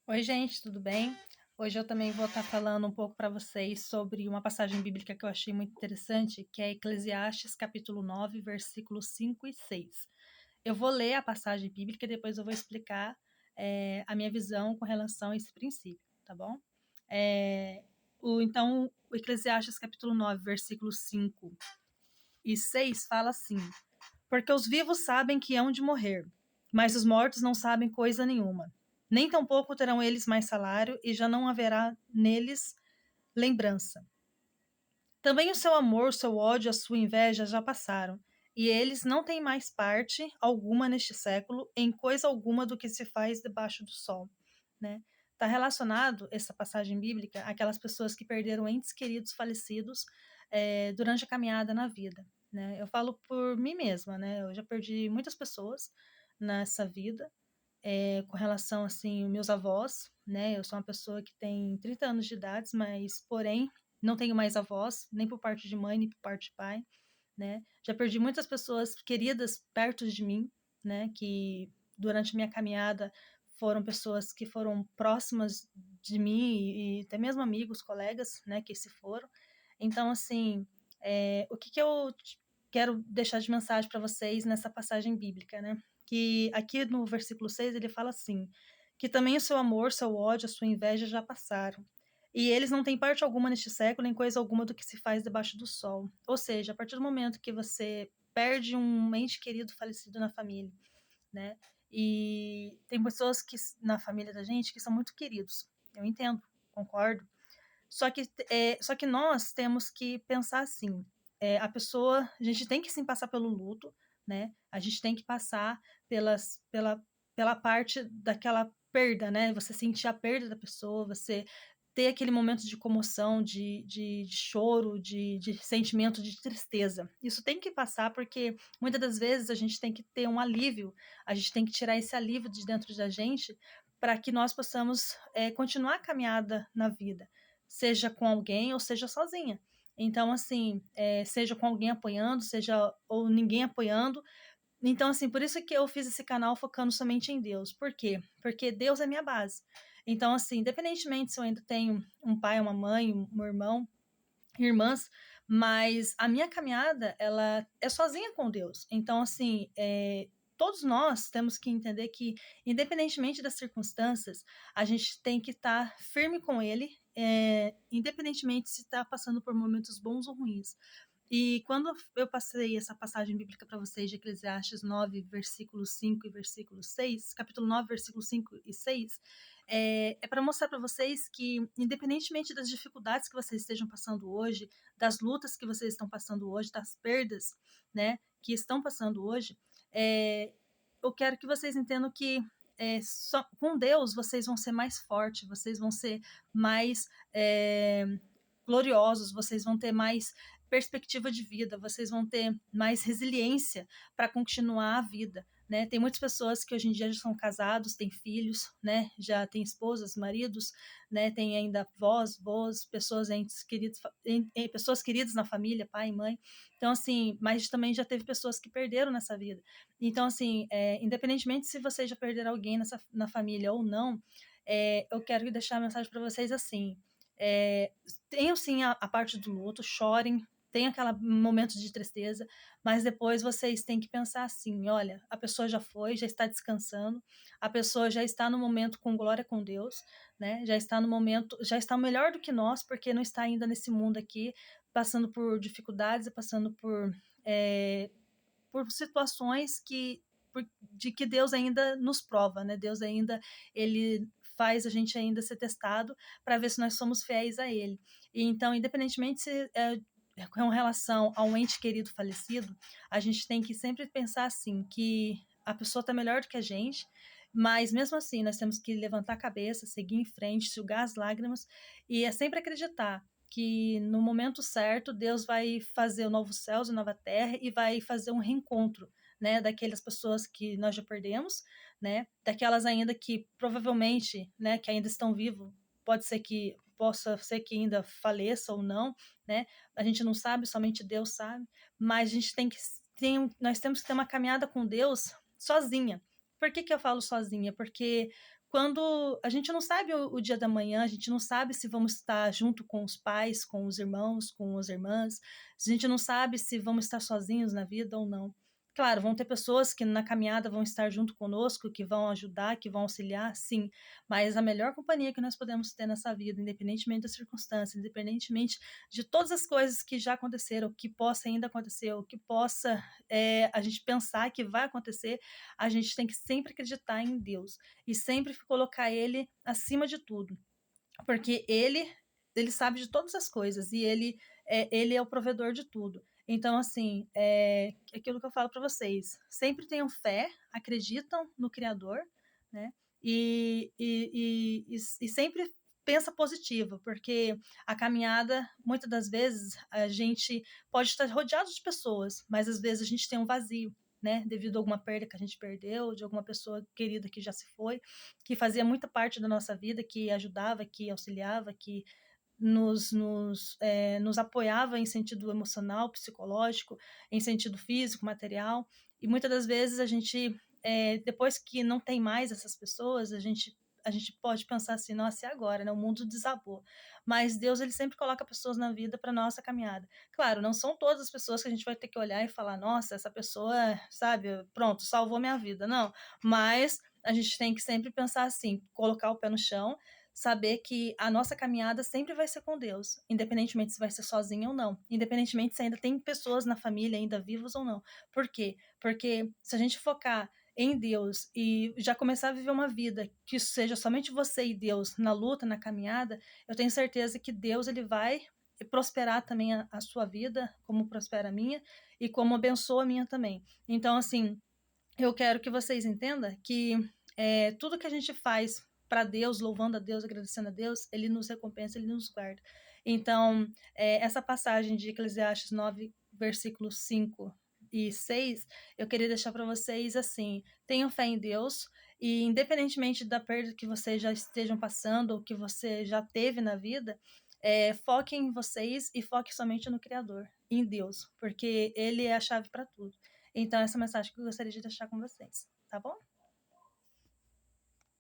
Oi, gente, tudo bem? Hoje eu também vou estar falando um pouco para vocês sobre uma passagem bíblica que eu achei muito interessante, que é Eclesiastes, capítulo 9, versículos 5 e 6. Eu vou ler a passagem bíblica e depois eu vou explicar a minha visão com relação a esse princípio, tá bom? O Eclesiastes, capítulo 9, versículos 5 e 6 fala assim: Porque os vivos sabem que hão de morrer, mas os mortos não sabem coisa nenhuma. Nem tampouco terão eles mais salário, e já não haverá neles lembrança. Também o seu amor, o seu ódio, a sua inveja já passaram, e eles não têm mais parte alguma neste século em coisa alguma do que se faz debaixo do sol, né? Está relacionado essa passagem bíblica àquelas pessoas que perderam entes queridos falecidos durante a caminhada na vida, né? Eu falo por mim mesma, né? Eu já perdi muitas pessoas nessa vida, com relação assim, meus avós, né? Eu sou uma pessoa que tem 30 anos de idade, mas porém não tenho mais avós, nem por parte de mãe, nem por parte de pai, né? Já perdi muitas pessoas queridas perto de mim, né? Que durante minha caminhada foram pessoas que foram próximas de mim e até mesmo amigos, colegas, né? Que se foram. Então, assim, o que eu quero deixar de mensagem para vocês nessa passagem bíblica, né? Que aqui no versículo 6 ele fala assim: que também o seu amor, seu ódio, a sua inveja já passaram. E eles não têm parte alguma neste século, nem coisa alguma do que se faz debaixo do sol. Ou seja, a partir do momento que você perde um ente querido falecido na família, né? E tem pessoas que na família da gente que são muito queridos. Eu entendo, concordo. Só que nós temos que pensar assim: a gente tem que sim passar pelo luto, né? A gente tem que passar pela parte daquela perda, né? Você sentir a perda da pessoa, você ter aquele momento de comoção, de choro, de sentimento de tristeza. Isso tem que passar porque muitas das vezes a gente tem que ter um alívio, a gente tem que tirar esse alívio de dentro da gente para que nós possamos continuar a caminhada na vida, seja com alguém ou seja sozinha. Então, assim, seja com alguém apoiando, seja ou ninguém apoiando. Então, assim, por isso que eu fiz esse canal focando somente em Deus. Por quê? Porque Deus é minha base. Então, assim, independentemente se eu ainda tenho um pai, uma mãe, um irmão, irmãs, mas a minha caminhada, ela é sozinha com Deus. Então, assim, todos nós temos que entender que, independentemente das circunstâncias, a gente tem que estar firme com Ele, independentemente se está passando por momentos bons ou ruins. E quando eu passei essa passagem bíblica para vocês de Eclesiastes 9, versículo 5 e versículo 6, capítulo 9, versículo 5 e 6, para mostrar para vocês que, independentemente das dificuldades que vocês estejam passando hoje, das lutas que vocês estão passando hoje, das perdas, né, que estão passando hoje, eu quero que vocês entendam que com Deus vocês vão ser mais fortes, vocês vão ser mais gloriosos, vocês vão ter mais perspectiva de vida, vocês vão ter mais resiliência para continuar a vida. Né? Tem muitas pessoas que hoje em dia já são casados, têm filhos, né? Já têm esposas, maridos, né? Tem ainda avós, vós, pessoas entes queridos, pessoas queridas na família, pai e mãe. Então, assim, mas também já teve pessoas que perderam nessa vida. Então, assim, independentemente se você já perder alguém na família ou não, eu quero deixar a mensagem para vocês assim: tenham sim a parte do luto, chorem, tem aquele momento de tristeza, mas depois vocês têm que pensar assim: olha, a pessoa já foi, já está descansando, a pessoa já está no momento com glória com Deus, né? Já está no momento, já está melhor do que nós, porque não está ainda nesse mundo aqui, passando por dificuldades e passando por situações de que Deus ainda nos prova, né? Deus ainda ele faz a gente ainda ser testado para ver se nós somos fiéis a Ele. E então, independentemente se com relação a um ente querido falecido, a gente tem que sempre pensar assim que a pessoa está melhor do que a gente, mas mesmo assim nós temos que levantar a cabeça, seguir em frente, sugar as lágrimas e é sempre acreditar que no momento certo Deus vai fazer o novo céus e nova terra e vai fazer um reencontro, né, daquelas pessoas que nós já perdemos, né, daquelas ainda que provavelmente, né, que ainda estão vivos, possa ser que ainda faleça ou não, né? A gente não sabe, somente Deus sabe, mas a gente nós temos que ter uma caminhada com Deus sozinha. Por que eu falo sozinha? Porque quando a gente não sabe o dia da manhã, a gente não sabe se vamos estar junto com os pais, com os irmãos, com as irmãs, a gente não sabe se vamos estar sozinhos na vida ou não. Claro, vão ter pessoas que na caminhada vão estar junto conosco, que vão ajudar, que vão auxiliar, sim, mas a melhor companhia que nós podemos ter nessa vida, independentemente das circunstâncias, independentemente de todas as coisas que já aconteceram, que possa ainda acontecer, o que possa a gente pensar que vai acontecer, a gente tem que sempre acreditar em Deus e sempre colocar Ele acima de tudo, porque Ele sabe de todas as coisas e Ele é o provedor de tudo. Então, assim, aquilo que eu falo para vocês, sempre tenham fé, acreditam no Criador, né? E sempre pensa positivo, porque a caminhada, muitas das vezes, a gente pode estar rodeado de pessoas, mas às vezes a gente tem um vazio, né? Devido a alguma perda que a gente perdeu, de alguma pessoa querida que já se foi, que fazia muita parte da nossa vida, que ajudava, que auxiliava, que nos apoiava em sentido emocional, psicológico, em sentido físico, material. E muitas das vezes a gente, depois que não tem mais essas pessoas, a gente pode pensar assim, nossa, e agora, né? O mundo desabou. Mas Deus, ele sempre coloca pessoas na vida para nossa caminhada. Claro, não são todas as pessoas que a gente vai ter que olhar e falar, nossa, essa pessoa, sabe, pronto, salvou minha vida. Não, mas a gente tem que sempre pensar assim, colocar o pé no chão, saber que a nossa caminhada sempre vai ser com Deus, independentemente se vai ser sozinha ou não, independentemente se ainda tem pessoas na família ainda vivas ou não. Por quê? Porque se a gente focar em Deus e já começar a viver uma vida que seja somente você e Deus na luta, na caminhada, eu tenho certeza que Deus ele vai prosperar também a sua vida, como prospera a minha e como abençoa a minha também. Então, assim, eu quero que vocês entendam que tudo que a gente faz para Deus, louvando a Deus, agradecendo a Deus, Ele nos recompensa, Ele nos guarda. Então, essa passagem de Eclesiastes 9, versículos 5 e 6, eu queria deixar para vocês assim: tenham fé em Deus, e independentemente da perda que vocês já estejam passando, ou que você já teve na vida, foquem em vocês e foquem somente no Criador, em Deus, porque Ele é a chave para tudo. Então, essa mensagem que eu gostaria de deixar com vocês, tá bom?